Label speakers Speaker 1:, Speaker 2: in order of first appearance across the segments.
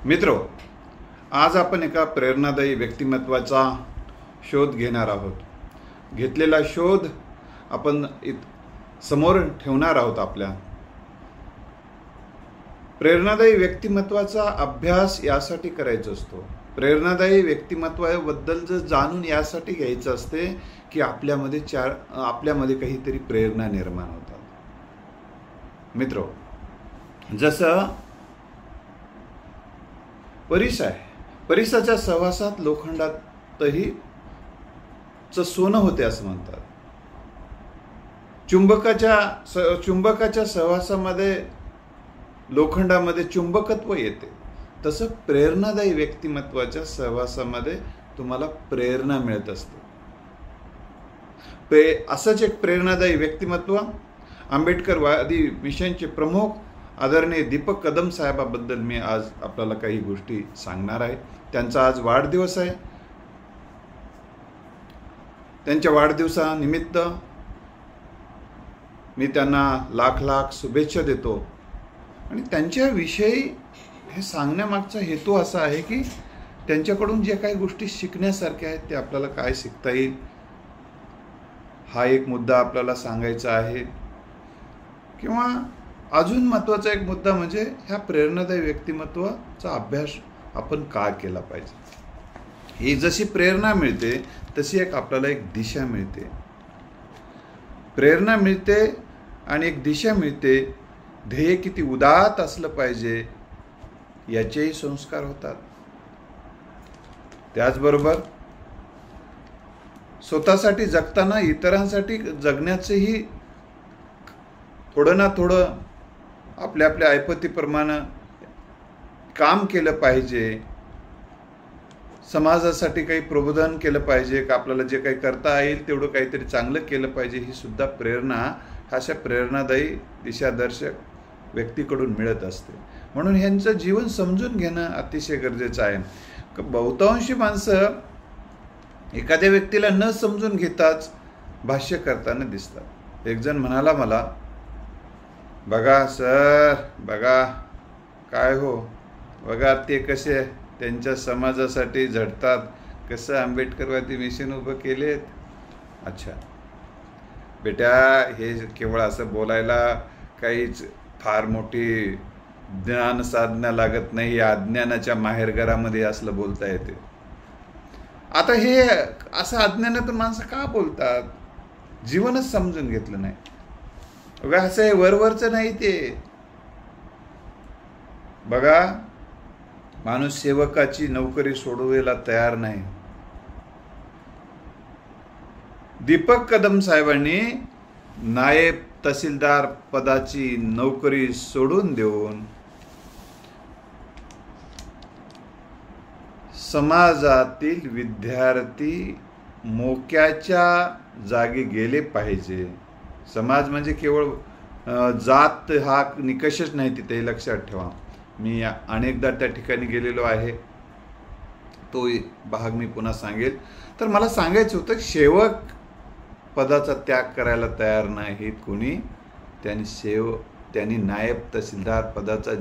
Speaker 1: मित्रो, आज आपण एका प्रेरणादायी व्यक्तिमत्वाचा शोध घेणार आहोत। घेतलेला शोध आपण समोर ठेवणार आहोत। आपल्या प्रेरणादायी व्यक्तिमत्वाचा अभ्यास यासाठी करायचा असतो। प्रेरणादायी व्यक्तिमत्वाबद्दल जाणून यासाठी घ्यायचं असते की आपल्यामध्ये काहीतरी प्रेरणा निर्माण होतात। मित्रो, जसं परिस आहे, परिसाच्या सहवासात लोखंडातही सोनं होते असं म्हणतात। चुंबकाच्या सहवासामध्ये लोखंडामध्ये चुंबकत्व येते, तसं प्रेरणादायी व्यक्तिमत्वाच्या सहवासामध्ये तुम्हाला प्रेरणा मिळत असते। असंच एक प्रेरणादायी व्यक्तिमत्व आंबेडकरवादी मिशनचे प्रमुख आदरणीय दीपक कदम साहेबाबद्दल मी आज आपल्याला काही गोष्टी सांगणार आहे। त्यांचा आज वाढदिवस आहे। त्यांच्या वाढदिवसानिमित्त मी त्यांना लाख लाख शुभेच्छा देतो। आणि त्यांच्याविषयी हे सांगण्यामागचा हेतू असा आहे की त्यांच्याकडून जे काही गोष्टी शिकण्यासारख्या आहेत ते आपल्याला काय शिकता येईल, हा एक मुद्दा आपल्याला सांगायचा आहे। किंवा अजून महत्त्वाचा एक मुद्दा म्हणजे ह्या प्रेरणादायी व्यक्तिमत्वाचा अभ्यास आपण का केला पाहिजे। ही जशी प्रेरणा मिळते तशी आपल्याला एक दिशा मिळते। प्रेरणा मिळते आणि एक दिशा मिळते। ध्येय किती उदात्त असलं पाहिजे याचेही संस्कार होतात। त्याचबरोबर स्वतःसाठी जगताना इतरांसाठी जगण्याचंही थोडं ना थोडं आपल्या ऐपतीप्रमाणे काम केलं पाहिजे। समाजासाठी काही प्रबोधन केलं पाहिजे का आपल्याला जे काही करता येईल तेवढं काहीतरी चांगलं केलं पाहिजे। ही सुद्धा प्रेरणा अशा प्रेरणादायी दिशादर्शक व्यक्तीकडून मिळत असते। म्हणून ह्यांचं जीवन समजून घेणं अतिशय गरजेचं आहे। बहुतांशी माणसं एखाद्या व्यक्तीला न समजून घेताच भाष्य करताना दिसतात। एक जण म्हणाला मला, बघा सर, बघा काय हो, बघा ते कसे त्यांच्या समाजासाठी झटतात, कसं आंबेडकरवादी मिशन उभं केलेत। अच्छा बेटा, हे केवळ असं बोलायला काहीच फार मोठी ज्ञान साधना लागत नाही। अज्ञानाच्या माहेरघरामध्ये असलं बोलता येते। आता हे असं अज्ञानातून माणसं का बोलतात? जीवनच समजून घेतलं नाही। बघा असं हे वरवरचं नाही ते। बघा, माणूस सेवकाची नोकरी सोडवायला तयार नाही। दीपक कदम साहेबांनी नायब तहसीलदार पदाची नोकरी सोडून देऊन समाजातील विद्यार्थी मोक्याच्या जागी गेले पाहिजे। समाज म्हणजे केवळ जात हा निकषच नाही, तिथे लक्षात ठेवा। मी अनेकदा त्या ठिकाणी गेलेलो आहे, तो भाग मी पुन्हा सांगेल। तर मला सांगायचं होतं, सेवक पदाचा त्याग करायला तयार नाहीत कोणी। त्यांनी नायब तहसीलदार पदाचा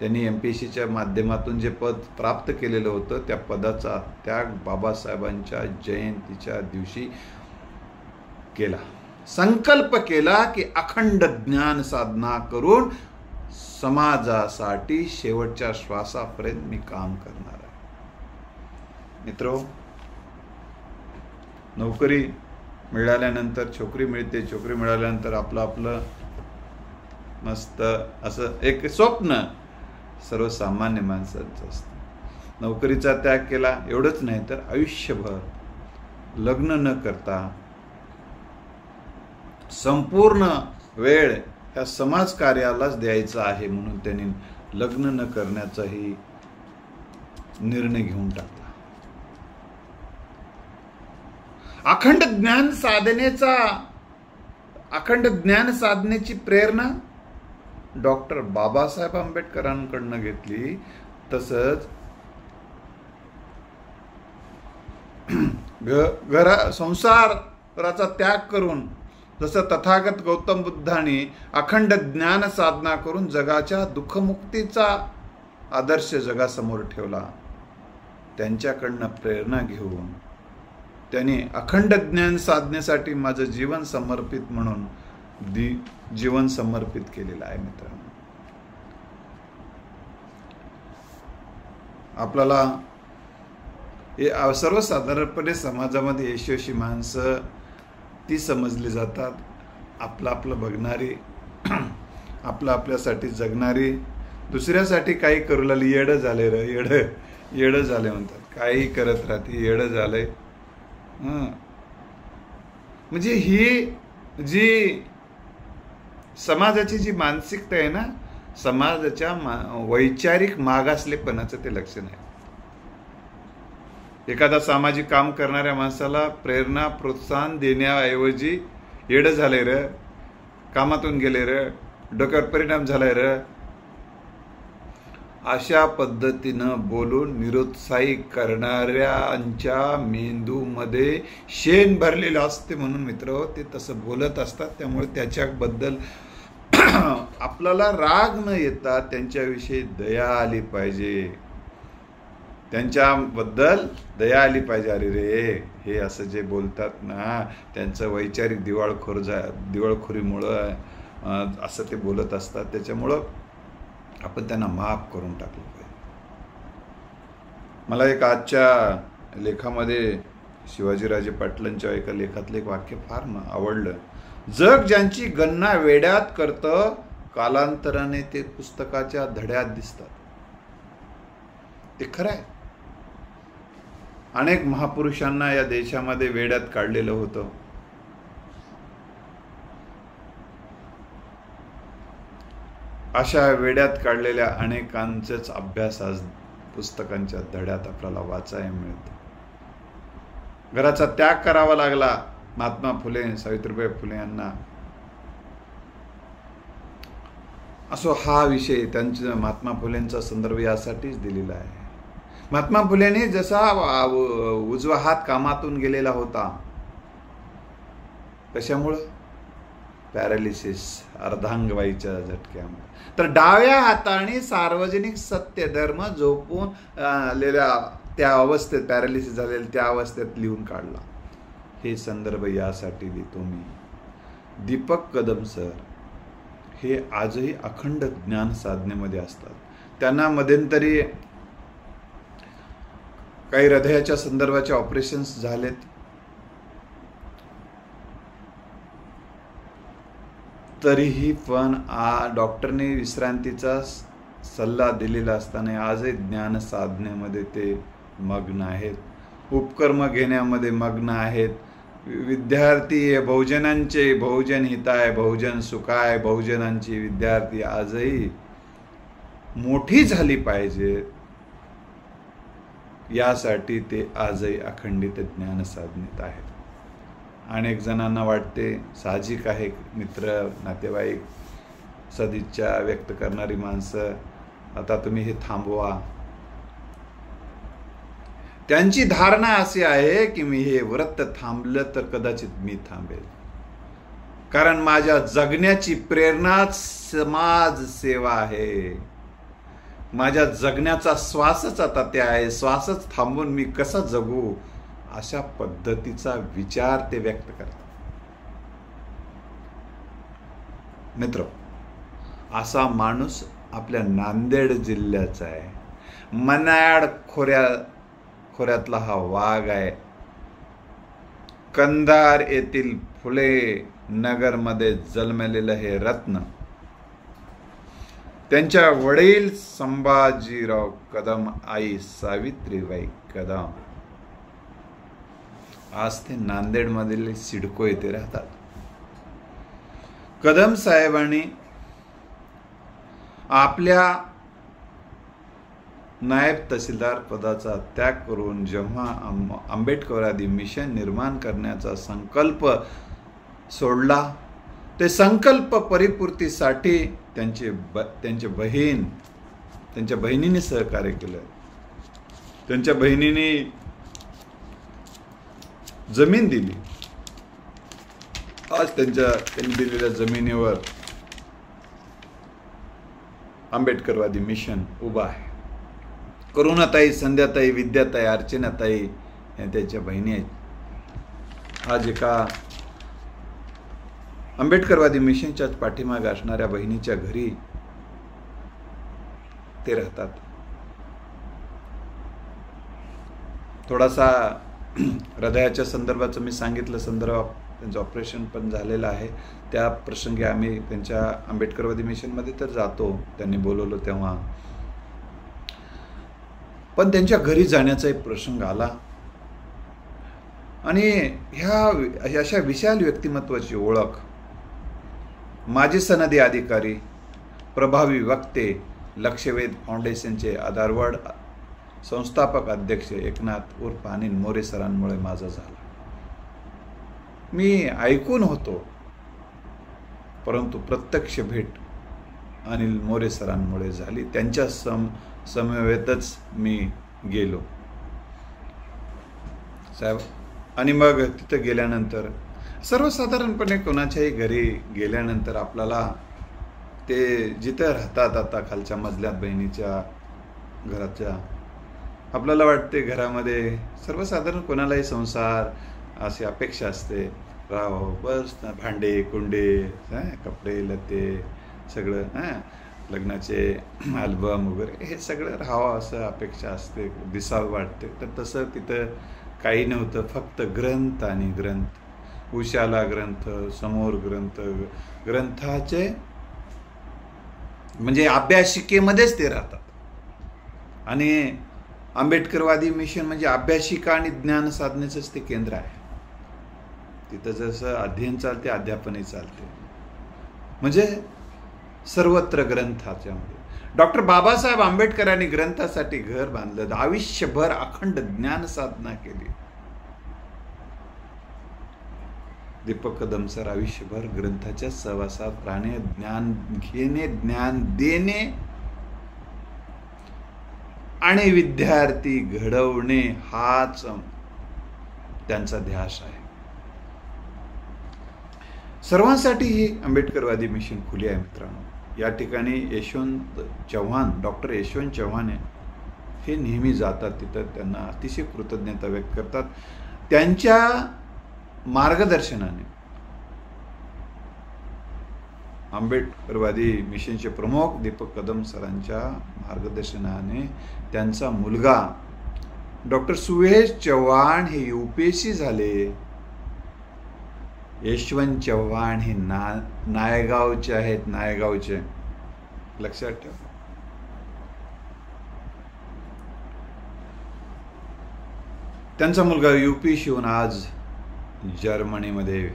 Speaker 1: त्यांनी MPSCच्या माध्यमातून जे पद प्राप्त केलेलं होतं त्या पदाचा त्याग बाबासाहेबांच्या जयंतीच्या दिवशी केला। संकल्प केला की अखंड ज्ञान साधना करून समाजासाठी शेवटच्या श्वासापर्यंत मी काम करणार आहे। मित्रो, नोकरी मिळाल्यानंतर छोकरी मिळते, छोकरी मिळाल्यानंतर आपलं मस्त असं एक स्वप्न सर्वसामान्य माणसाचं असतं। नोकरीचा त्याग केला एवढंच नाही तर आयुष्यभर लग्न न करता संपूर्ण वेळ ह्या समाजकार्यालाच द्यायचा आहे म्हणून त्यांनी लग्न न करण्याचाही निर्णय घेऊन टाकला। अखंड ज्ञान साधनेची प्रेरणा डॉक्टर बाबासाहेब आंबेडकरांकडून घेतली। तसंच संसाराचा त्याग करून जसं तथागत गौतम बुद्धांनी अखंड ज्ञान साधना करून जगाच्या दुःखमुक्तीचा आदर्श जगासमोर ठेवला. त्यांच्याकडनं प्रेरणा घेऊन त्यांनी अखंड ज्ञान साधण्यासाठी माझं जीवन समर्पित म्हणून जीवन समर्पित केलेलं आहे. मित्रांनो, आपल्याला हे सर्वसाधारणपणे समाजामध्ये यशस्वी माणसं ती समजली जातात, आपलं बघणारी, आपल्यासाठी जगणारी, दुसऱ्यासाठी काही करू लागली. येडं झाले र, येडं झाले म्हणतात, काही करत राहते, येडं झालंय. म्हणजे ही जी समाजाची जी मानसिकता आहे ना, समाजाच्या वैचारिक मागासलेपणाचं ते लक्षण आहे. एखादा सामाजिक काम करणाऱ्या माणसाला प्रेरणा प्रोत्साहन देण्याऐवजी येडं झालंय र, कामातून गेले र, डोक्यावर परिणाम झालाय र, अशा पद्धतीनं बोलून निरुत्साही करणाऱ्यांच्या मेंदूमध्ये शेण भरलेलं असते. म्हणून मित्र, ते तसं बोलत असतात. त्यामुळे त्याच्याबद्दल आपल्याला राग न येता त्यांच्याविषयी दया आली पाहिजे, त्यांच्याबद्दल दया आली पाहिजे. अरे रे, हे असं जे बोलतात ना, त्यांचं वैचारिक दिवाळखोरीमुळं असं ते बोलत असतात. त्याच्यामुळं आपण त्यांना माफ करून टाकलं पाहिजे. मला एक आजच्या लेखामध्ये शिवाजीराजे पाटलांच्या एका लेखातलं एक वाक्य फार आवडलं. जग ज्यांची गणना वेड्यात करतं, कालांतराने ते पुस्तकाच्या धड्यात दिसतात. ते खरं आहे. अनेक महापुरुषांना या देशामध्ये वेड्यात काढलेलं होतं. अशा वेड्यात काढलेल्या अनेकांचाच अभ्यास आज पुस्तकांच्या धड्यात आपल्याला वाचायला मिळतो. घराचा त्याग करावा लागला महात्मा फुले, सावित्रीबाई फुले यांना. असो, हा विषय त्यांच्या महात्मा फुलेंचा संदर्भ यासाठीच दिलेला आहे. महात्मा फुलेंनी जसा उजवा हात कामातून गेलेला होता, कशामुळं? पॅरालिसिस, अर्धांगवायूच्या झटक्यामुळे. तर डाव्या हाताने सार्वजनिक सत्य धर्म झोपून आलेल्या त्या अवस्थेत, पॅरालिसिस झालेल्या त्या अवस्थेत लिहून काढला. हे संदर्भ यासाठी देतो मी. दीपक कदम सर हे आजही अखंड ज्ञान साधनेमध्ये असतात. त्यांना मध्यंतरी काही हृदयाच्या संदर्भाचे ऑपरेशन्स झालेत. तरीही पण डॉक्टरने विश्रांतीचा सल्ला दिलेला असताना आजही ज्ञान साधनेमध्ये ते मग्न आहेत, उपक्रम घेण्यामध्ये मग्न आहेत. विद्यार्थी बहुजनांचे, बहुजन हिताय, बहुजन सुखाय, बहुजनांची विद्यार्थी आजही मोठी झाली पाहिजे, यासाठी ते आजही अखंडित ज्ञान साधनेत आहेत. अनेक जणांना वाटते, साहजिक आहे, मित्र, नातेवाईक, सदिच्छा व्यक्त करणारी माणसं, आता तुम्ही हे थांबवा. त्यांची धारणा अशी आहे की मी हे व्रत थांबलं तर कदाचित मी थांबेल, कारण माझ्या जगण्याची प्रेरणाच समाज सेवा आहे. माझ्या जगण्याचा श्वासच आता ते आहे. श्वासच थांबून मी कसं जगू, अशा पद्धतीचा विचार ते व्यक्त करतात. मित्र, असा माणूस आपल्या नांदेड जिल्ह्याचा आहे. मनाड खोऱ्यातला हा वाघ आहे. कंधार येथील फुले नगरमध्ये जन्मलेलं हे रत्न. त्यांच्या वडील संभाजीराव कदम, आई सावित्रीबाई कदम. आज ते नांदेडमधील सिडको येथे राहतात. कदम साहेबांनी आपल्या नायब तहसीलदार पदाचा त्याग करून जेव्हा आंबेडकरवादी मिशन निर्माण करण्याचा संकल्प सोडला, ते संकल्प परिपूर्तीसाठी त्यांच्या बहिणीने सहकार्य केलं. त्यांच्या बहिणीने जमीन दिली. आज त्यांनी दिलेल्या जमिनीवर आंबेडकरवादी मिशन उभा आहे. करुणाताई, संध्याताई, विद्याताई, अर्चनाताई या त्यांच्या बहिणी आहेत. आज एका आंबेडकरवादी मिशनच्याच पाठीमागे असणाऱ्या बहिणीच्या घरी ते राहतात. थोडासा हृदयाच्या संदर्भाचं मी सांगितलं, त्यांचं ऑपरेशन पण झालेलं आहे. त्या प्रसंगी आम्ही त्यांच्या आंबेडकरवादी मिशनमध्ये तर जातो, त्यांनी बोलवलं तेव्हा. पण त्यांच्या घरी जाण्याचा एक प्रसंग आला आणि ह्या अशा विशाल व्यक्तिमत्वाची ओळख माजी सनदी अधिकारी, प्रभावी वक्ते, लक्षवेध फाउंडेशनचे आधारवड संस्थापक अध्यक्ष एकनाथ उर्फ अनिल मोरे सरांमुळे माझा झाला. मी ऐकून होतो, परंतु प्रत्यक्ष भेट अनिल मोरे सरांमुळे झाली. त्यांच्या समवेतच मी गेलो साहेब. आणि मग तिथं गेल्यानंतर सर्वसाधारणपणे कोणाच्याही घरी गेल्यानंतर आपल्याला ते जिथं राहतात आता खालच्या मजल्यात बहिणीच्या घराच्या, आपल्याला वाटते घरामध्ये सर्वसाधारण कोणालाही संसार अशी अपेक्षा असते, राहावं बस, भांडे कुंडे, कपडे लते सगळं, लग्नाचे अल्बम वगैरे हे सगळं राहावं असं अपेक्षा असते, दिसावं वाटते. तर तसं तिथं काही नव्हतं, फक्त ग्रंथ आणि ग्रंथ. उशाला ग्रंथ, समोर ग्रंथ, ग्रंथाचे म्हणजे अभ्यासिकेमध्येच ते राहतात. आणि आंबेडकरवादी मिशन म्हणजे अभ्यासिका आणि ज्ञान साधनेचंच ते केंद्र आहे. तिथं जसं अध्ययन चालते, अध्यापनही चालते, म्हणजे सर्वत्र ग्रंथाच्यामध्ये. डॉक्टर बाबासाहेब आंबेडकरांनी ग्रंथासाठी घर बांधलं, आयुष्यभर अखंड ज्ञान साधना केली. दीपक कदम सर आयुष्यभर ग्रंथाच्या सहवासात राहणे, ज्ञान घेणे, ज्ञान देणे आणि विद्यार्थी घडवणे हाच त्यांचा ध्यास आहे. सर्वांसाठी ही आंबेडकरवादी मिशन खुली आहे मित्रांनो. या ठिकाणी यशवंत चव्हाण, डॉक्टर यशवंत चव्हाण हे नेहमी जातात तिथं, त्यांना अतिशय कृतज्ञता व्यक्त करतात. त्यांच्या मार्गदर्शनाने, आंबेडकरवादी मिशनचे प्रमुख दीपक कदम सरांच्या मार्गदर्शनाने त्यांचा मुलगा डॉक्टर सुहेश चव्हाण हे UPSC झाले. यशवंत चव्हाण हे नायगावचे आहेत, नायगावचे, लक्षात ठेवा. त्यांचा मुलगा UP शिवून आज जर्मनीमध्ये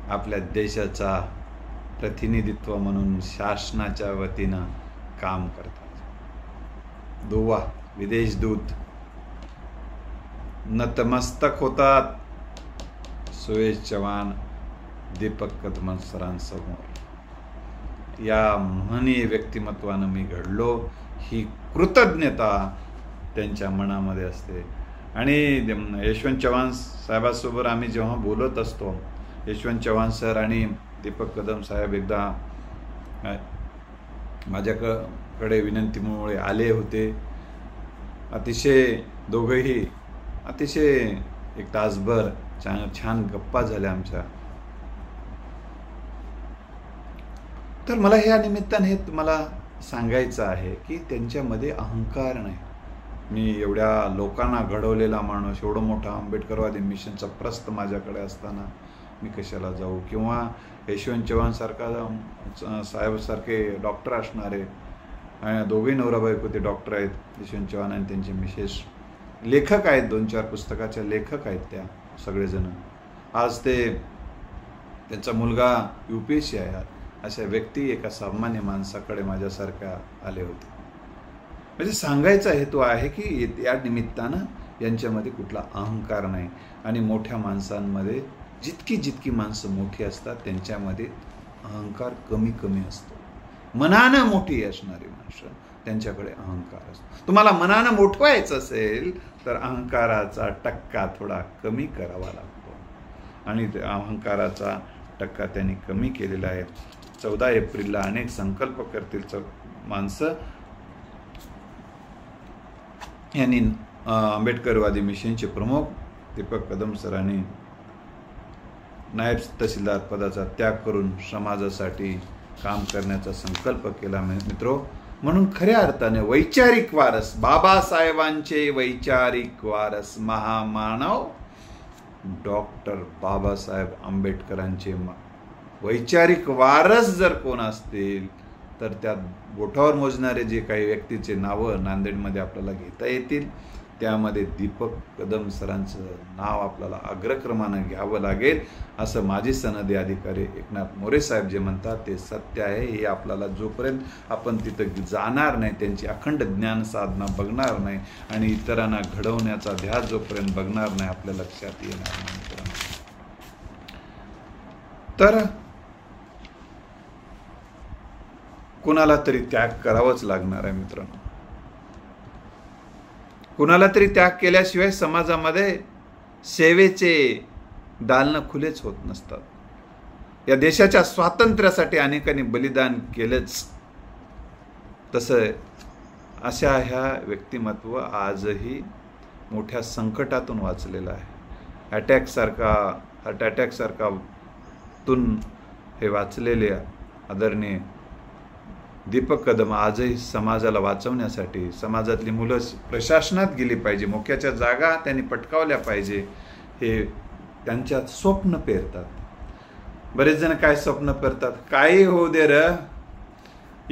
Speaker 1: आपल्या देशाचा प्रतिनिधित्व म्हणून शासनाच्या वतीनं काम करतात. दुवा विदेश दूत नतमस्तक होतात सुहेश चव्हाण दीपक कदम सरांसमोर. या महनीय व्यक्तिमत्वानं मी घडलो, ही कृतज्ञता त्यांच्या मनामध्ये असते. आणि यशवंत चव्हाण साहेबांसोबत आम्ही जेव्हा बोलत असतो, यशवंत चव्हाण सर आणि दीपक कदम साहेब एकदा माझ्याकडे विनंतीमुळे आले होते. अतिशय दोघंही अतिशय एक तासभर छान गप्पा झाल्या आमच्या. तर मला ह्या निमित्ताने हे तुम्हाला सांगायचं आहे की त्यांच्यामध्ये अहंकार नाही. मी एवढ्या लोकांना घडवलेला माणूस, एवढं मोठा आंबेडकरवादी मिशनचा प्रस्त माझ्याकडे असताना मी कशाला जाऊ, किंवा यशवंत चव्हाण साहेबसारखे डॉक्टर असणारे, दोघेही नवरा बायको ते डॉक्टर आहेत, यशवंत चव्हाण आणि त्यांचे मिसेस लेखक आहेत, 2-4 पुस्तकाच्या लेखक आहेत त्या सगळेजण. आज त्यांचा मुलगा UPSC आहे. अशा व्यक्ती एका सामान्य माणसाकडे माझ्यासारख्या आले होते. म्हणजे सांगायचा हेतू आहे की या निमित्तानं यांच्यामध्ये कुठला अहंकार नाही. आणि मोठ्या माणसांमध्ये जितकी माणसं मोठी असतात त्यांच्यामध्ये अहंकार कमी असतो. मनानं मोठी असणारी माणसं त्यांच्याकडे अहंकार असतो. तुम्हाला मनानं मोठवायचं असेल तर अहंकाराचा टक्का थोडा कमी करावा लागतो. आणि अहंकाराचा टक्का त्यांनी कमी केलेला आहे. 14 एप्रिलला अनेक संकल्प करतील माणसं. यांनी आंबेडकरवादी मिशनचे प्रमुख दीपक कदम सरांनी नायब तहसीलदार पदाचा त्याग करून समाजासाठी काम करण्याचा संकल्प केला मित्रो. म्हणून खऱ्या अर्थाने वैचारिक वारस, बाबासाहेबांचे वैचारिक वारस, महामानव डॉक्टर बाबासाहेब आंबेडकरांचे वैचारिक वारस जर कोण असतील तर त्यात बोटावर मोजणारे जे काही व्यक्तीचे नावं नांदेडमध्ये आपल्याला घेता येतील त्यामध्ये दीपक कदम सरांचं नाव आपल्याला अग्रक्रमानं घ्यावं लागेल, असं माजी सनदी अधिकारी एकनाथ मोरे साहेब जे म्हणतात ते सत्य आहे. हे आपल्याला जोपर्यंत आपण तिथं जाणार नाही, त्यांची अखंड ज्ञान साधना बघणार नाही आणि इतरांना घडवण्याचा ध्यास जोपर्यंत बघणार नाही आपल्या लक्षात येणार नाही मित्रांनो. तर कुणाला तरी त्याग करावाच लागणार आहे मित्रांनो. कुणाला तरी त्याग केल्याशिवाय समाजामध्ये सेवेचे दालनं खुलेच होत नसतात. या देशाच्या स्वातंत्र्यासाठी अनेकांनी बलिदान केलंच. तसं अशा ह्या व्यक्तिमत्व आजही मोठ्या संकटातून वाचलेलं आहे. हार्ट अटॅक सारखा तून हे वाचलेले आदरणीय दीपक कदम आजही समाजाला वाचवण्यासाठी समाजातली मुलं प्रशासनात गेली पाहिजे, मोक्याच्या जागा त्यांनी पटकावल्या पाहिजे, हे त्यांच्यात स्वप्न पेरतात. बरेच जण काय स्वप्न पेरतात, काही होऊ दे र,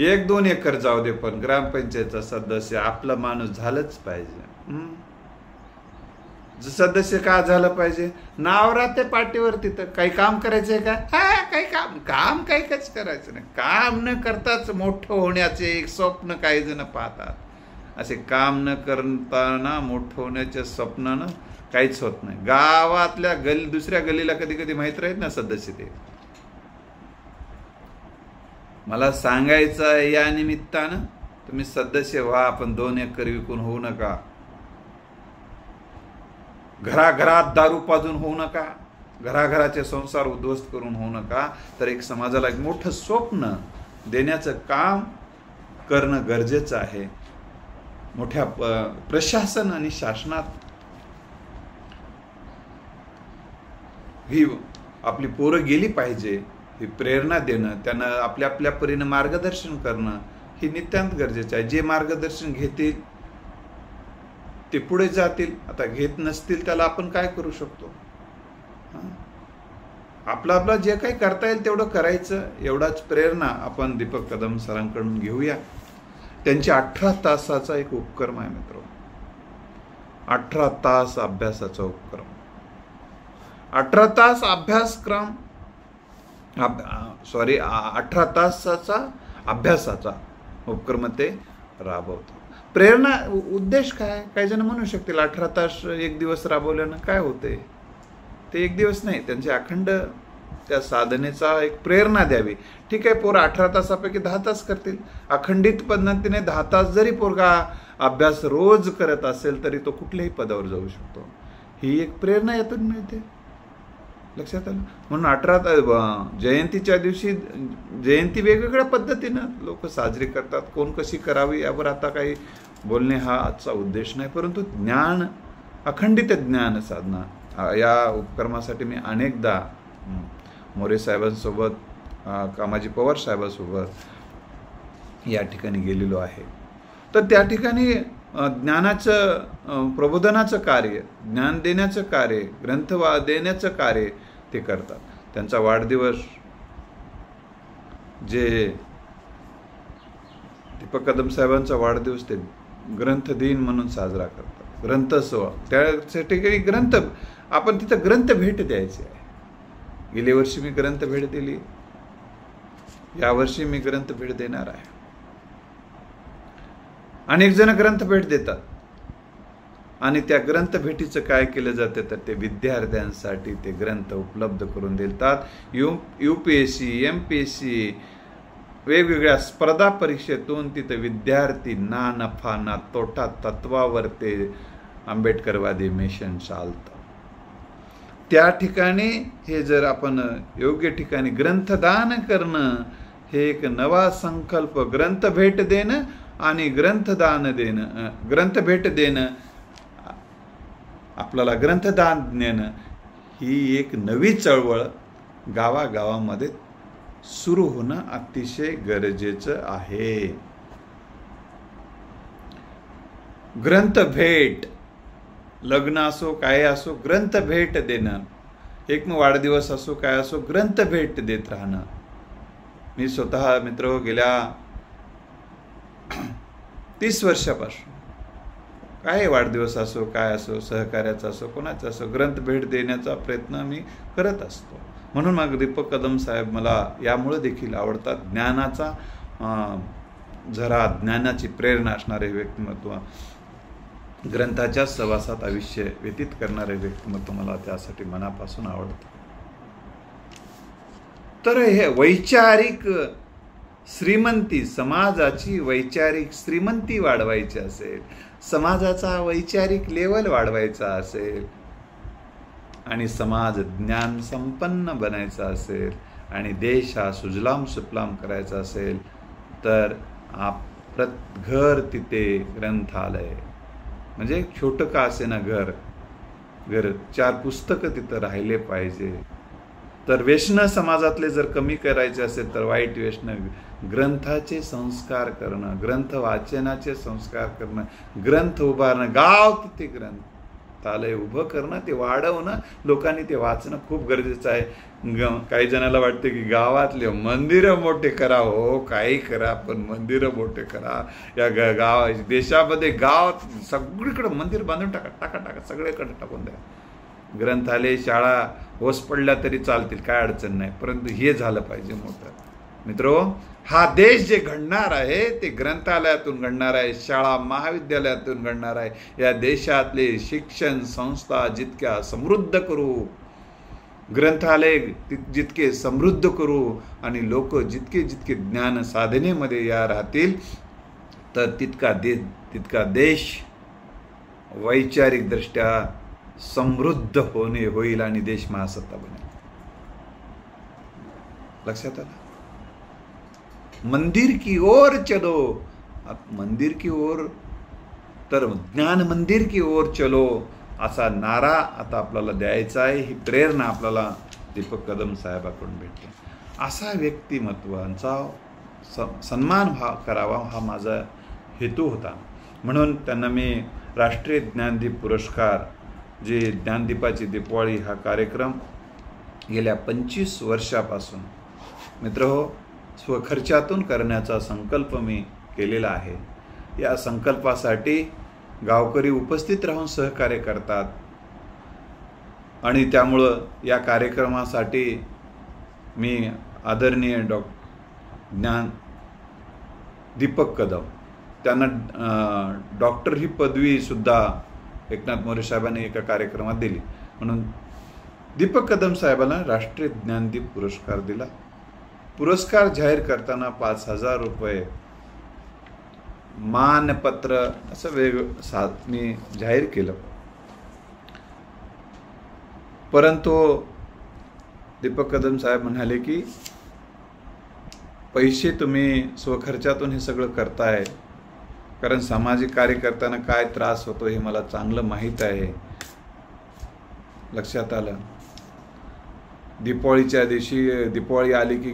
Speaker 1: 1-2 एकर जाऊ दे, पण ग्रामपंचायतचा सदस्य आपला माणूस झालंच पाहिजे. सदस्य का झालं पाहिजे, नाव राहते पाठीवर, तिथं काही काम करायचंय का, काही काम काही काहीच करायचं नाही. काम न करताच मोठं होण्याचे एक स्वप्न काही जण पाहतात. असे काम न करताना मोठं होण्याच्या स्वप्नानं काहीच होत नाही. गावातल्या दुसऱ्या गल्लीला कधी कधी माहीत राहीत ना सदस्य ते. मला सांगायचं या निमित्तानं तुम्ही सदस्य व्हा, आपण 2 एकर विकून होऊ नका, घराघरात दारू पाजून होऊ नका, घराघराचे संसार उद्ध्वस्त करून होऊ नका. तर एक समाजाला एक मोठं स्वप्न देण्याचं काम करणं गरजेचं आहे. मोठ्या प्रशासन आणि शासनात ही आपली पोरं गेली पाहिजे, ही प्रेरणा देणं, त्यांना आपल्या आपल्या परीने मार्गदर्शन करणं ही नितांत गरजेचं आहे. जे मार्गदर्शन घेतील ते पुढे जातील, आता घेत नसतील त्याला आपण काय करू शकतो. आपलं जे काही करता येईल तेवढं करायचं, एवढाच प्रेरणा आपण दीपक कदम सरांकडून घेऊया. त्यांची 18 तासाचा एक उपक्रम आहे मित्र, 18 तास अभ्यासाचा उपक्रम, 18 तास अभ्यासक्रम 18 तासाचा अभ्यासाचा उपक्रम ते राबवतो. प्रेरणा उद्देश काय, काही जण म्हणू शकतील 18 तास एक दिवस राबवल्यानं काय होते. ते एक दिवस नाही, त्यांचे अखंड त्या साधनेचा एक प्रेरणा द्यावी. ठीक आहे, पोरं 18 तासापैकी 10 तास करतील, अखंडित पद्धतीने 10 तास जरी पोरगा अभ्यास रोज करत असेल तरी तो कुठल्याही पदावर जाऊ शकतो. ही एक प्रेरणा यातून मिळते. लक्षात आलं. म्हणून 18 जयंतीच्या दिवशी जयंती वेगवेगळ्या पद्धतीनं लोक साजरी करतात. कोण कशी करावी यावर आता काही बोलणे हा आजचा उद्देश नाही, परंतु ज्ञान, अखंडित ज्ञान साधना या उपक्रमासाठी मी अनेकदा मोरे साहेबांसोबत, कामाजी पवार साहेबांसोबत या ठिकाणी गेलेलो आहे. तर त्या ठिकाणी ज्ञानाचं प्रबोधनाचं कार्य, ज्ञान देण्याचं कार्य, ग्रंथ देण्याचं कार्य ते करतात. त्यांचा वाढदिवस जे दीपक कदम साहेबांचा वाढदिवस ते ग्रंथ दिन म्हणून साजरा करतात, ग्रंथोत्सव. त्यासाठी ग्रंथ आपण तिथं ग्रंथ भेट द्यायची आहे. गेल्या वर्षी मी ग्रंथ भेट दिली, यावर्षी मी ग्रंथ भेट देणार आहे. अनेक जण ग्रंथ भेट देतात आणि त्या ग्रंथ भेटीचं काय केलं जातं तर ते विद्यार्थ्यांसाठी ते ग्रंथ उपलब्ध करून देतात. UPSC, MPSC वेगवेगळ्या स्पर्धा परीक्षेतून तिथं विद्यार्थी ना नफा ना तोटा तत्वावर ते आंबेडकरवादी मिशन चालतं. त्या ठिकाणी हे जर आपण योग्य ठिकाणी ग्रंथदान करणं हे एक नवा संकल्प, ग्रंथ भेट देणं आणि ग्रंथदान देणं, ग्रंथभेट देणं, आपल्याला ग्रंथदान देणं ही एक नवी चळवळ गावागावामध्ये सुरू होणं अतिशय गरजेचं आहे. ग्रंथभेट, लग्न असो काय असो, ग्रंथभेट देणं, एक वाढदिवस असो काय असो, ग्रंथभेट देत राहणं. मी स्वतः मित्र गेल्या 30 वर्षापासून काय वाढदिवस असो काय असो, सहकार्याचा असो कोणाचा असो, ग्रंथभेट देण्याचा प्रयत्न मी करत असतो. म्हणून मग दीपक कदम साहेब मला यामुळे देखील आवडतात. ज्ञानाचा झरा, ज्ञानाची प्रेरणा असणारे व्यक्तिमत्व, ग्रंथाच्या सहवासात आयुष्य व्यतीत करणारे व्यक्तिमत्व मला त्यासाठी मनापासून आवडतं. तर हे वैचारिक श्रीमंती, समाजाची वैचारिक श्रीमंती वाढवायची असेल, समाजाचा वैचारिक लेवल वाढवायचा असेल आणि समाज ज्ञान संपन्न बनायचा असेल आणि देश हा सुजलाम सुफलाम करायचा असेल तर घर तिथे ग्रंथालय, म्हणजे छोटं का असे ना घर 4 पुस्तकं तिथं राहिले पाहिजे. तर व्यसन समाजातले जर कमी करायचे असेल तर वाईट व्यसन, ग्रंथाचे संस्कार करणं, ग्रंथ वाचनाचे संस्कार करणं, ग्रंथ उभारणं, गाव तिथे ग्रंथालय उभं करणं, ते वाढवणं, लोकांनी ते वाचणं खूप गरजेचं आहे. काही जणाला वाटते की गावातले मंदिरं मोठे करा, हो काही करा पण मंदिरं मोठे करा. या गाव देशामध्ये गाव सगळीकडे मंदिर बांधून टाका सगळीकडे टाकून द्या. ग्रंथालय शाळा ओस पडल्या तरी चालतील, काय अडचण नाही, परंतु हे झालं पाहिजे मोठं. मित्रो, हा देश जे घडणार आहे ते ग्रंथालयातून घडणार आहे, शाळा महाविद्यालयातून घडणार आहे. या देशातले शिक्षण संस्था जितक्या समृद्ध करू, ग्रंथालय जितके समृद्ध करू आणि लोक जितके ज्ञान साधनेमध्ये या राहतील तर तितका देश वैचारिक दृष्ट्या समृद्ध होईल आणि देश महासत्ता बनेल. लक्षात आलं? मंदिर की ओर चलो, मंदिर की ओर तर ज्ञान मंदिर की ओर चलो असा नारा आता आपल्याला द्यायचा आहे. ही प्रेरणा आपल्याला दीपक कदम साहेबांकडून भेटते. असा व्यक्तिमत्वांचा सन्मान करावा हा माझा हेतू होता. म्हणून त्यांना मी राष्ट्रीय ज्ञानदीप पुरस्कार, जे ज्ञानदीपाची दीपावली हा कार्यक्रम गेल्या 25 वर्षापासून मित्रहो स्वखर्चातून करण्याचा संकल्प मी केलेला आहे. या संकल्पासाठी गावकरी उपस्थित राहून सहकार्य करतात आणि त्यामुळं या कार्यक्रमासाठी मी आदरणीय दीपक कदम त्यांना डॉक्टर ही पदवी सुद्धा एकनाथ मोरे साहेबांनी एका कार्यक्रमात दिली. म्हणून दीपक कदम साहेबांना राष्ट्रीय ज्ञानदीप पुरस्कार दिला. पुरस्कार जाहीर करताना 5,000 रुपये मानपत्र असं मी जाहीर केलं. परंतु दीपक कदम साहेब म्हणाले की पैसे तुम्ही स्वखर्चातून हे सगळं करताय, कारण सामाजिक कार्य करताना काय त्रास होतो हे मला चांगलं माहीत आहे. लक्षात आलं? दीपावलीच्या दिवशी दीपावली आली की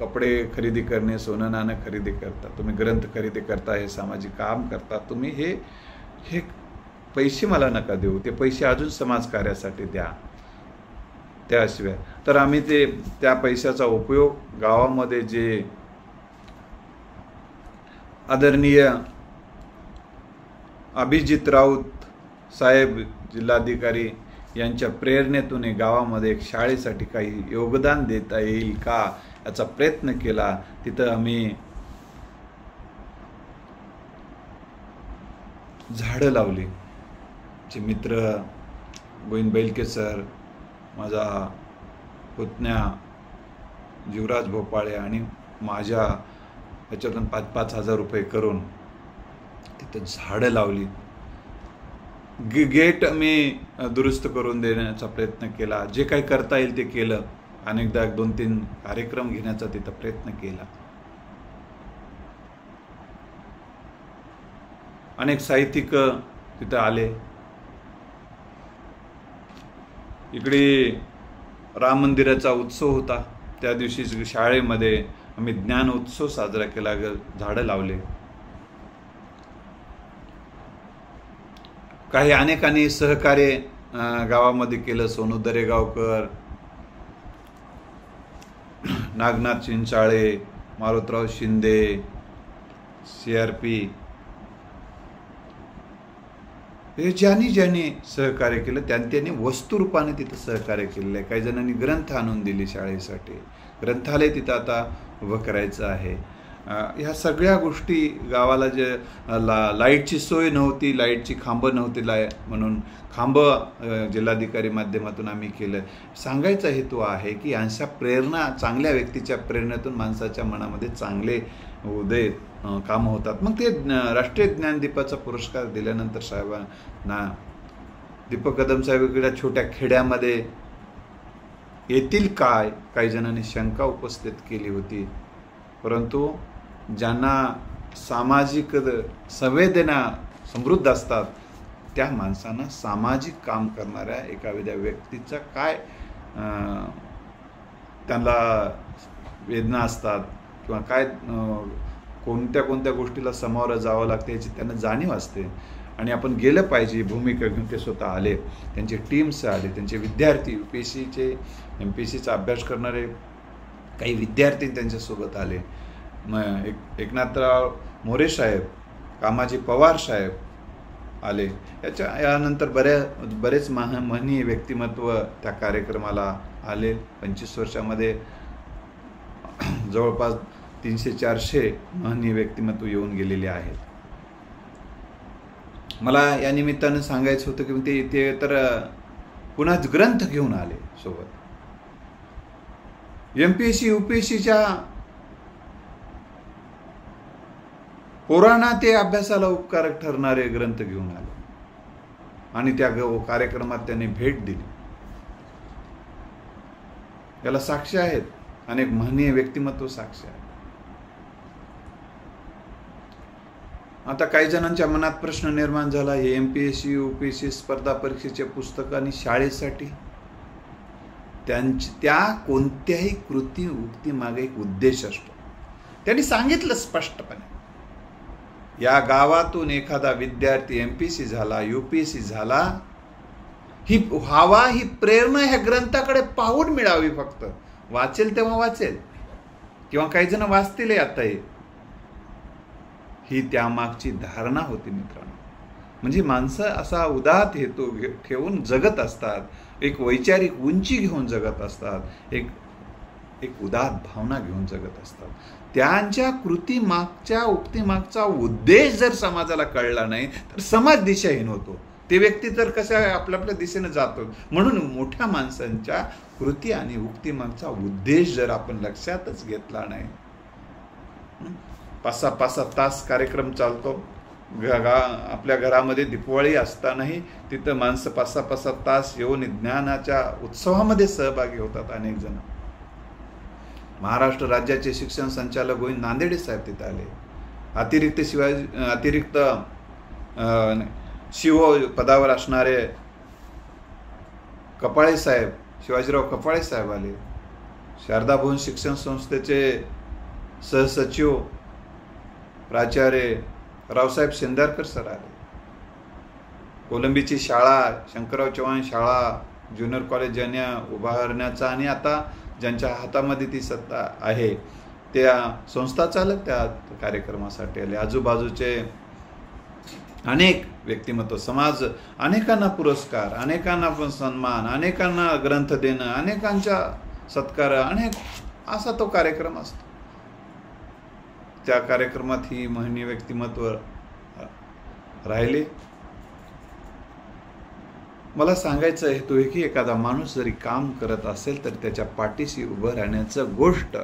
Speaker 1: कपडे खरेदी करणे, सोनं नाणं खरेदी करता, तुम्ही ग्रंथ खरेदी करता, हे सामाजिक काम करता, तुम्ही हे पैसे मला नका देऊ, ते पैसे अजून समाजकार्यासाठी द्या. त्याशिवाय तर आम्ही त्या पैशाचा उपयोग गावामध्ये जे आदरणीय अभिजित राऊत साहेब जिल्हाधिकारी यांच्या प्रेरणेतून गावामध्ये एक शाळेसाठी काही योगदान देता येईल का याचा प्रयत्न केला. तिथं आम्ही झाडं लावली. जे मित्र गोविंद बैलके सर, माझा पुतण्या जीवराज भोपाळे आणि माझ्या ह्याच्यातून 5,000 रुपये करून तिथं झाडं लावली. गेट मी दुरुस्त करून देण्याचा प्रयत्न केला. जे काही करता येईल ते केलं. अनेकदा 2-3 कार्यक्रम घेण्याचा तिथं प्रयत्न केला. अनेक साहित्यिक तिथं आले. इकडे राम मंदिराचा उत्सव होता. त्या दिवशी शाळेमध्ये आम्ही ज्ञान उत्सव साजरा केला. झाडं लावले. काही अनेकांनी सहकार्य गावामध्ये केलं. सोनू दरेगावकर, नागनाथ चिंचाळे, मारुतराव शिंदे, CRP, हे ज्यांनी सहकार्य केलं त्यांनी वस्तुरूपाने तिथं सहकार्य केलेलं आहे. काही जणांनी ग्रंथ आणून दिले शाळेसाठी. ग्रंथालय तिथं आता उभं करायचं आहे. ह्या सगळ्या गोष्टी गावाला जे लाईटची सोय नव्हती, लाईटची खांबं नव्हती, म्हणून खांबं जिल्हाधिकारी माध्यमातून आम्ही केलं. सांगायचा हेतू आहे की अशा प्रेरणा, चांगल्या व्यक्तीच्या प्रेरणेतून माणसाच्या मनामध्ये चांगले उदय कामं होतात. मग ते राष्ट्रीय ज्ञानदीपाचा पुरस्कार दिल्यानंतर साहेबांना, दीपक कदम साहेब इकडे छोट्या खेड्यामध्ये येतील काय, काही जणांनी शंका उपस्थित केली होती. परंतु ज्यांना सामाजिक संवेदना समृद्ध असतात त्या माणसांना सामाजिक काम करणाऱ्या एखाद्या व्यक्तीचा काय त्यांना वेदना असतात किंवा काय कोणत्या गोष्टीला सामोरं जावं लागतं याची त्यांना जाणीव असते. आणि आपण गेलं पाहिजे भूमिका घेऊन ते स्वतः आले. त्यांचे टीम्स आले, त्यांचे विद्यार्थी, UPSCचे MPSCचा अभ्यास करणारे काही विद्यार्थी त्यांच्यासोबत आले. मग एकनाथराव मोरे साहेब, कामाजी पवार साहेब आले. यानंतर बरेच महनीय व्यक्तिमत्व त्या कार्यक्रमाला आले. 25 वर्षामध्ये जवळपास 300-400 महनीय व्यक्तिमत्व येऊन गेलेले आहेत. मला या निमित्तानं सांगायचं होतं की ते तर पुन्हा ग्रंथ घेऊन आले सोबत. MPSC UPSCच्या पोरांना ते अभ्यासाला उपकारक ठरणारे ग्रंथ घेऊन आले आणि त्या कार्यक्रमात त्यांनी भेट दिली. याला साक्ष आहेत, अनेक महनीय व्यक्तिमत्व साक्ष आहेत. आता काही जणांच्या मनात प्रश्न निर्माण झाला, हे MPSC UPSC स्पर्धा परीक्षेचे पुस्तक आणि शाळेसाठी त्या कोणत्याही कृती उक्ती मागे एक उद्देश असतो. त्यांनी सांगितलं स्पष्टपणे, या गावातून एखादा विद्यार्थी MPSC झाला, UPSC झाला, ही प्रेरणा ह्या ग्रंथाकडे पाहून मिळावी. फक्त वाचेल तेव्हा वाचेल किंवा काही जण वाचतील आता ही त्यामागची धारणा होती मित्रांनो. म्हणजे माणसं असा उदात्त हेतू ठेवून जगत असतात, एक वैचारिक उंची घेऊन जगत असतात, एक उदात्त भावना घेऊन जगत असतात. त्यांच्या कृतीमागच्या उक्तीमागचा उद्देश जर समाजाला कळला नाही तर समाज दिशाहीन होतो. ते व्यक्ती तर कशा आपल्या दिशेनं जातो. म्हणून मोठ्या माणसांच्या कृती आणि उक्तीमागचा उद्देश जर आपण लक्षातच घेतला नाही, 5-6 तास कार्यक्रम चालतो. आपल्या घरामध्ये दीपावली असतानाही तिथं माणसं 5-6 तास येऊन ज्ञानाच्या उत्सवामध्ये सहभागी होतात. अनेक जण. महाराष्ट्र राज्याचे शिक्षण संचालक गोविंद नांदेडे साहेब तिथे आले. अतिरिक्त शिव पदावर असणारे कपाळे साहेब, शिवाजीराव कपाळे साहेब आले. शारदा भुवन शिक्षण संस्थेचे सहसचिव प्राचार्य रावसाहेब शेंदारकर सर आले. कोलंबीची शाळा, शंकरराव चव्हाण शाळा, ज्युनियर कॉलेज ज्यांना उभारण्याचा आणि आता ज्यांच्या हातामध्ये ती सत्ता आहे त्या संस्था चालक त्या कार्यक्रमासाठी आले. आजूबाजूचे अनेक व्यक्तिमत्व, समाज, अनेकांना पुरस्कार, अनेकांना पण सन्मान, अनेकांना ग्रंथ देणं, अनेकांच्या सत्कार, असा तो कार्यक्रम असतो. त्या कार्यक्रमात ही महनीय व्यक्तिमत्व राहिले. मला सांगायचं हेतू आहे की एखादा माणूस जरी काम करत असेल तर त्याच्या पाठीशी उभं राहण्याचं गोष्ट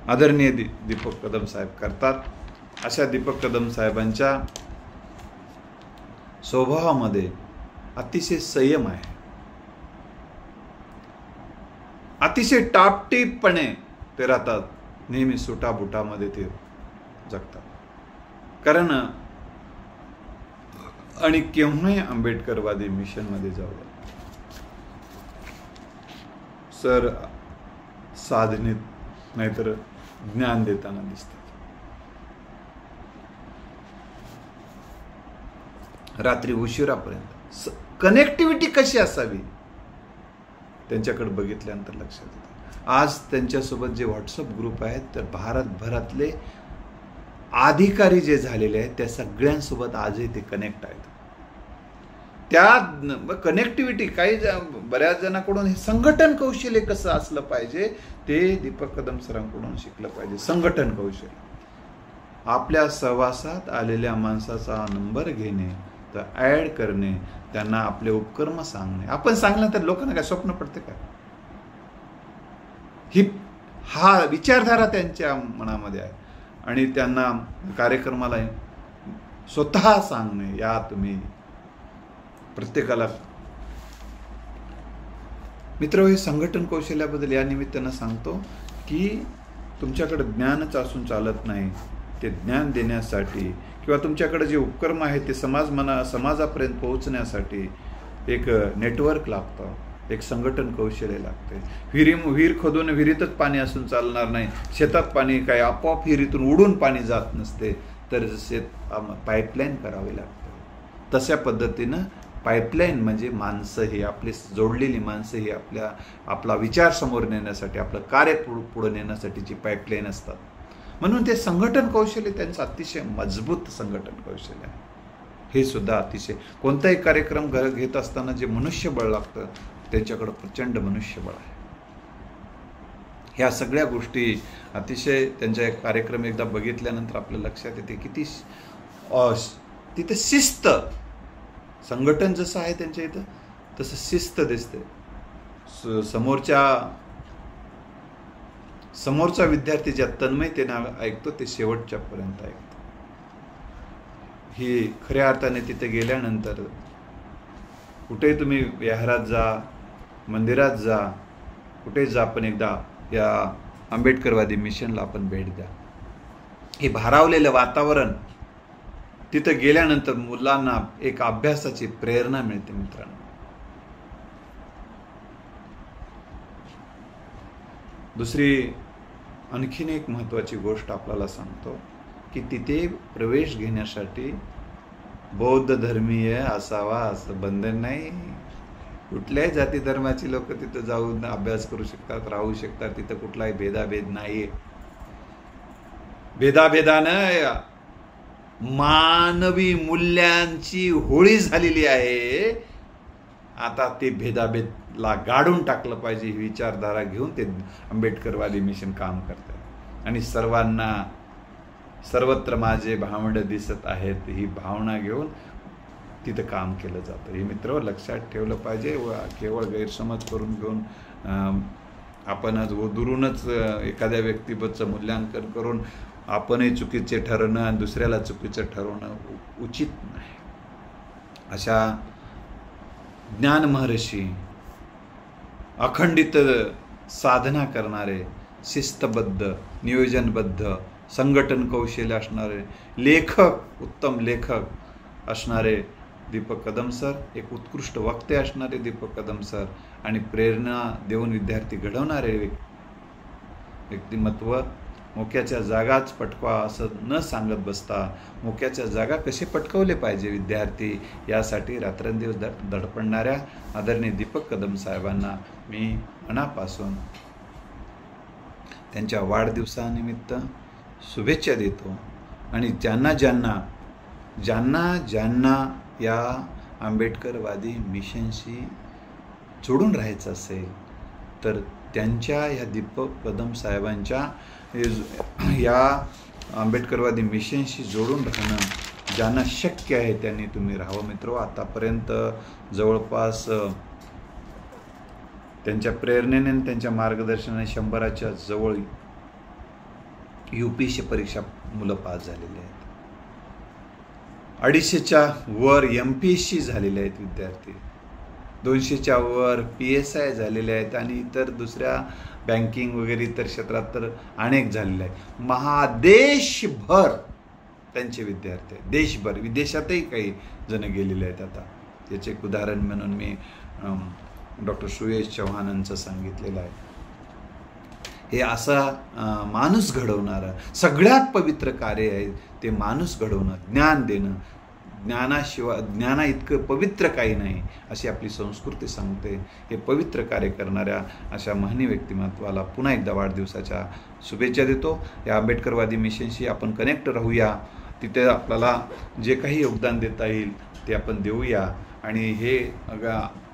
Speaker 1: आदरणीय दीपक कदम साहेब करतात. अशा दीपक कदम साहेबांच्या स्वभावामध्ये अतिशय संयम आहे. अतिशय टापटीपणे ते राहतात. नेहमी सुटाबुटामध्ये ते जगतात. कारण आणि केव्हाही आंबेडकरवादी मिशनमध्ये जाऊया. सर साधनेत नाहीतर ज्ञान देताना दिसतात. रात्री उशिरापर्यंत कनेक्टिव्हिटी कशी असावी त्यांच्याकडे बघितल्यानंतर लक्षात येतं. आज त्यांच्यासोबत जे व्हॉट्सअप ग्रुप आहेत तर भारतभरातले अधिकारी जे झालेले आहेत त्या सगळ्यांसोबत आजही ते कनेक्ट आहेत. त्या कनेक्टिव्हिटी बऱ्याच जणांकडून हे संघटन कौशल्य कसं असलं पाहिजे ते दीपक कदम सरांकडून शिकलं पाहिजे. संघटन कौशल्य, आपल्या सहवासात आलेल्या माणसाचा नंबर घेणे, तर ॲड करणे, त्यांना आपले उपक्रम सांगणे. आपण सांगलं तर लोकांना काय स्वप्न पडते का? हा विचारधारा त्यांच्या मनामध्ये आहे आणि त्यांना कार्यक्रमाला स्वतः सांगणे, या तुम्ही प्रत्येकाला. मित्र, हे संघटन कौशल्याबद्दल या निमित्तानं सांगतो की तुमच्याकडे ज्ञानच असून चालत नाही. ते ज्ञान देण्यासाठी किंवा तुमच्याकडे जे उपक्रम आहेत ते समाजापर्यंत पोहोचण्यासाठी एक नेटवर्क लागतं, एक संघटन कौशल्य लागते. विहीर खोदून विहिरीतच पाणी असून चालणार नाही. शेतात पाणी काय आपोआप विहिरीतून उडून पाणी जात नसते, तर शेत पाईपलाईन करावी लागते. तशा पद्धतीनं पाईपलाईन म्हणजे माणसं ही आपली जोडलेली माणसं ही आपला विचार समोर नेण्यासाठी, आपलं कार्य पुढे नेण्यासाठीची पाईपलाईन असतात. म्हणून ते संघटन कौशल्य त्यांचं अतिशय मजबूत संघटन कौशल्य आहे. हे सुद्धा अतिशय कोणताही कार्यक्रम घेत असताना जे मनुष्यबळ लागतं त्यांच्याकडं प्रचंड मनुष्यबळ आहे. ह्या सगळ्या गोष्टी अतिशय त्यांच्या एक कार्यक्रम एकदा बघितल्यानंतर आपल्या लक्षात येते किती तिथे शिस्त, संघटन जसं आहे त्यांच्या इथं तसं शिस्त दिसते. समोरचा विद्यार्थी ज्या तन्मयतेनं ऐकतो ते शेवटच्यापर्यंत ऐकतो. ही खऱ्या अर्थाने तिथे गेल्यानंतर कुठेही तुम्ही विहारात जा, मंदिरात जा, कुठे जा, पण एकदा या आंबेडकरवादी मिशनला आपण भेट द्या. हे भारावलेलं वातावरण, तिथं गेल्यानंतर मुलांना एक अभ्यासाची प्रेरणा मिळते. मित्रांनो, दुसरी आणखीन एक महत्त्वाची गोष्ट आपल्याला सांगतो की तिथे प्रवेश घेण्यासाठी बौद्ध धर्मीय असावा असं बंधन नाही. कुठल्याही जाती धर्माची लोक तिथं जाऊन अभ्यास करू शकतात, राहू शकतात. तिथं कुठलाही भेदाभेद नाही. भेदाभेदानं मानवी मूल्यांची होळी झालेली आहे. आता ते भेदाभेदला गाडून टाकलं पाहिजे ही विचारधारा घेऊन ते आंबेडकरवादी मिशन काम करतात. आणि सर्वांना सर्वत्र माझे भावंड दिसत आहेत ही भावना घेऊन तिथं काम केलं जातं. हे मित्र लक्षात ठेवलं पाहिजे. केवळ गैरसमज करून घेऊन आपण दुरूनच एखाद्या व्यक्तीबद्दलचं मूल्यांकन करून आपणही चुकीचे ठरवणं आणि दुसऱ्याला चुकीचं ठरवणं उचित नाही. अशा ज्ञान महर्षी, अखंडित साधना करणारे, शिस्तबद्ध, नियोजनबद्ध, संघटन कौशल्य असणारे लेखक, उत्तम लेखक असणारे दीपक कदम सर, एक उत्कृष्ट वक्ते असणारे दीपक कदम सर आणि प्रेरणा देऊन विद्यार्थी घडवणारे व्यक्तिमत्व. मोक्याच्या जागाच पटकवा असं न सांगत बसता मोक्याच्या जागा कसे पटकवले पाहिजे विद्यार्थी यासाठी रात्रंदिवस धडपडणाऱ्या आदरणीय दीपक कदम साहेबांना मी मनापासून त्यांच्या वाढदिवसानिमित्त शुभेच्छा देतो. आणि ज्यांना ज्यांना या आंबेडकरवादी मिशनशी जोडून राहायचं असेल तर त्यांच्या ह्या दीपक कदम साहेबांच्या या आंबेडकरवादी मिशनशी जोडून राहणं ज्यांना शक्य आहे त्यांनी तुम्ही राहावं. मित्र, आतापर्यंत जवळपास त्यांच्या प्रेरणेने आणि त्यांच्या मार्गदर्शनाने 100च्या जवळ UPSC परीक्षा मुलं पास झालेली आहेत. 250च्या वर MPSC झालेले आहेत विद्यार्थी. 200च्या वर PSI झालेले आहेत आणि इतर दुसऱ्या बँकिंग वगैरे इतर क्षेत्रात तर अनेक झालेले आहेत. महादेशभर त्यांचे विद्यार्थी आहेत. देशभर, विदेशातही काही जण गेलेले आहेत. आता त्याचे एक उदाहरण म्हणून मी डॉक्टर सुयश चव्हाणांचं सांगितलेलं आहे. हे असा माणूस घडवणारं सगळ्यात पवित्र कार्य आहे ते माणूस घडवणं, ज्ञान देणं. ज्ञाना इतकं पवित्र काही नाही अशी आपली संस्कृती सांगते. हे पवित्र कार्य करणाऱ्या अशा महनी व्यक्तिमत्वाला पुन्हा एकदा वाढदिवसाच्या शुभेच्छा देतो. या आंबेडकरवादी मिशनशी आपण कनेक्ट राहूया. तिथे आपल्याला जे काही योगदान देता येईल ते आपण देऊया. आणि हे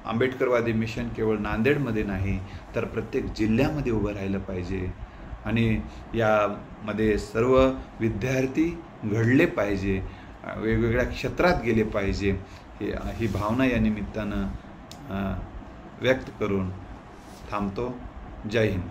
Speaker 1: आंबेडकरवादी मिशन केवळ नांदेडमध्ये नाही तर प्रत्येक जिल्ह्यामध्ये उभं राहिलं पाहिजे. आणि यामध्ये सर्व विद्यार्थी घडले पाहिजे, वेगवेगळ्या क्षेत्रात गेले पाहिजे. ही भावना या निमित्तानं व्यक्त करून थांबतो. जय हिंद.